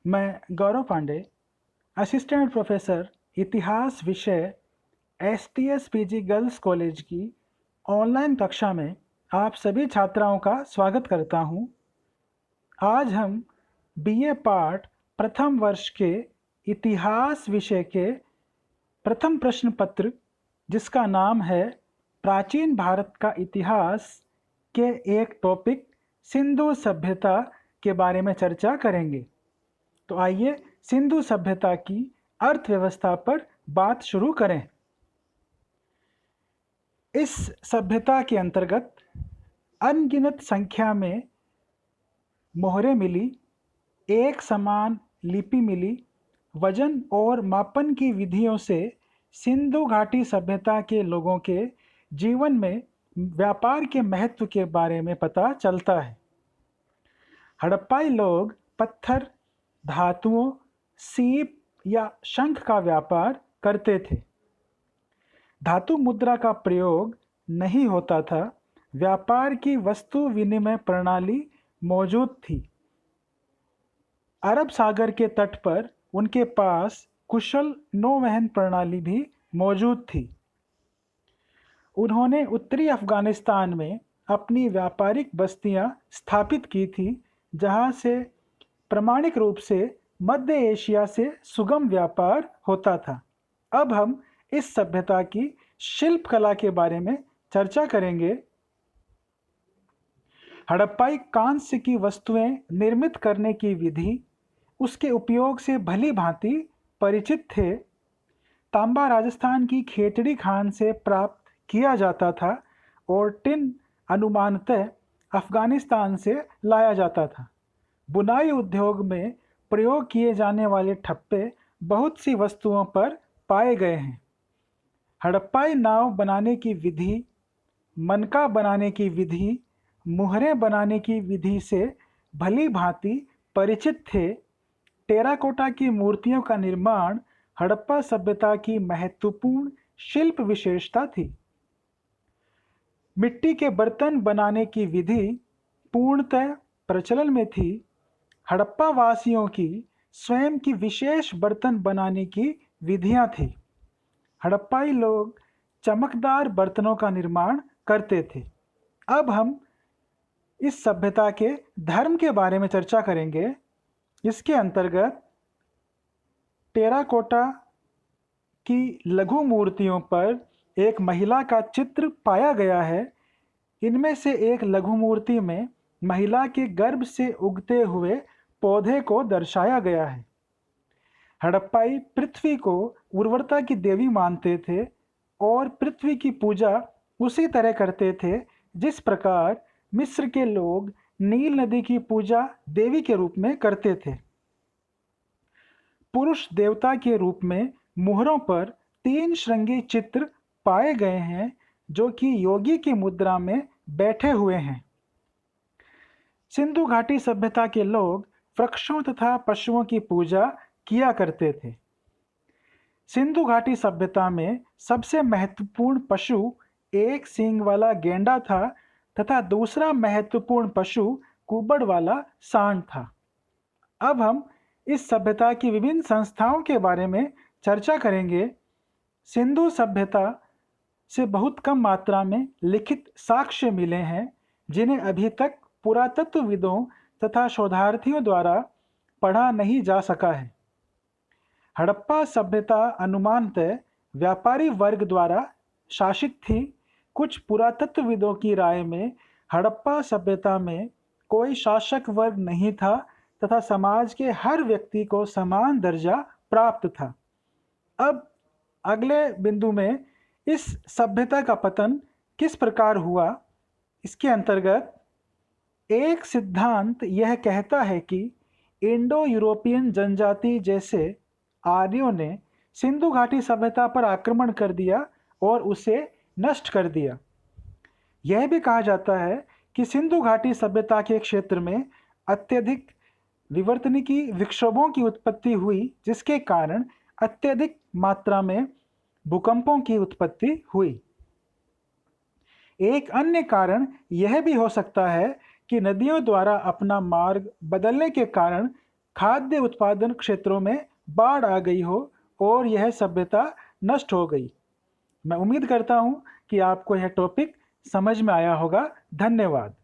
मैं गौरव Pandey, assistant professor इतिहास विषय एसटीएस पीजी गर्ल्स कॉलेज की ऑनलाइन कक्षा में आप सभी छात्राओं का स्वागत करता हूं। आज हम बीए पार्ट प्रथम वर्ष के इतिहास विषय के प्रथम प्रश्न पत्र, जिसका नाम है प्राचीन भारत का इतिहास, के एक टॉपिक सिंधु सभ्यता के बारे में चर्चा करेंगे। तो आइए सिंधु सभ्यता की अर्थव्यवस्था पर बात शुरू करें। इस सभ्यता के अंतर्गत अनगिनत संख्या में मोहरें मिली, एक समान लिपि मिली। वजन और मापन की विधियों से सिंधु घाटी सभ्यता के लोगों के जीवन में व्यापार के महत्व के बारे में पता चलता है। हड़प्पाई लोग पत्थर, धातुओं, सीप या शंख का व्यापार करते थे। धातु मुद्रा का प्रयोग नहीं होता था। व्यापार की वस्तु विनिमय प्रणाली मौजूद थी। अरब सागर के तट पर उनके पास कुशल नौवहन प्रणाली भी मौजूद थी। उन्होंने उत्तरी अफगानिस्तान में अपनी व्यापारिक बस्तियां स्थापित की थी, जहां से प्रामाणिक रूप से मध्य एशिया से सुगम व्यापार होता था। अब हम इस सभ्यता की शिल्प कला के बारे में चर्चा करेंगे। हड़प्पाई कांस्य की वस्तुएं निर्मित करने की विधि उसके उपयोग से भली भांति परिचित थे। तांबा राजस्थान की खेतड़ी खान से प्राप्त किया जाता था और टिन अनुमानतः अफगानिस्तान से लाया जाता था। बुनाई उद्योग में प्रयोग किए जाने वाले ठप्पे बहुत सी वस्तुओं पर पाए गए हैं। हड़प्पाई नाव बनाने की विधि, मनका बनाने की विधि, मुहरें बनाने की विधि से भली भांति परिचित थे। टेराकोटा की मूर्तियों का निर्माण हड़प्पा सभ्यता की महत्वपूर्ण शिल्प विशेषता थी। मिट्टी के बर्तन बनाने की विधि पूर्णतः प्रचलन में थी। हड़प्पा वासियों की स्वयं की विशेष बर्तन बनाने की विधियां थी। हड़प्पाई लोग चमकदार बर्तनों का निर्माण करते थे। अब हम इस सभ्यता के धर्म के बारे में चर्चा करेंगे। इसके अंतर्गत टेराकोटा की लघु मूर्तियों पर एक महिला का चित्र पाया गया है। इनमें से एक लघु मूर्ति में महिला के गर्भ से उगते हुए पौधे को दर्शाया गया है। हड़प्पाई पृथ्वी को उर्वरता की देवी मानते थे और पृथ्वी की पूजा उसी तरह करते थे जिस प्रकार मिस्र के लोग नील नदी की पूजा देवी के रूप में करते थे। पुरुष देवता के रूप में मुहरों पर 3 श्रृंगी चित्र पाए गए हैं, जो कि योगी की मुद्रा में बैठे हुए हैं। सिंधु घाटी सभ्यता के लोग वृक्षों तथा पशुओं की पूजा किया करते थे। सिंधु घाटी सभ्यता में सबसे महत्वपूर्ण पशु एक सींग वाला गेंडा था तथा दूसरा महत्वपूर्ण पशु कुबड़ वाला सांड था। अब हम इस सभ्यता की विभिन्न संस्थाओं के बारे में चर्चा करेंगे। सिंधु सभ्यता से बहुत कम मात्रा में लिखित साक्ष्य मिले हैं, जिन्हें अभी तक पुरातत्वविदों तथा शोधार्थियों द्वारा पढ़ा नहीं जा सका है। हड़प्पा सभ्यता अनुमानतः व्यापारी वर्ग द्वारा शासित थी। कुछ पुरातत्वविदों की राय में हड़प्पा सभ्यता में कोई शासक वर्ग नहीं था तथा समाज के हर व्यक्ति को समान दर्जा प्राप्त था। अब अगले बिंदु में इस सभ्यता का पतन किस प्रकार हुआ, इसके अंतर्गत एक सिद्धांत यह कहता है कि इंडो यूरोपियन जनजाति जैसे आर्यों ने सिंधु घाटी सभ्यता पर आक्रमण कर दिया और उसे नष्ट कर दिया। यह भी कहा जाता है कि सिंधु घाटी सभ्यता के क्षेत्र में अत्यधिक विवर्तनिकी विक्षोभों की उत्पत्ति हुई, जिसके कारण अत्यधिक मात्रा में भूकंपों की उत्पत्ति हुई। एक अन्य कारण यह भी हो सकता है कि नदियों द्वारा अपना मार्ग बदलने के कारण खाद्य उत्पादन क्षेत्रों में बाढ़ आ गई हो और यह सभ्यता नष्ट हो गई। मैं उम्मीद करता हूँ कि आपको यह टॉपिक समझ में आया होगा। धन्यवाद।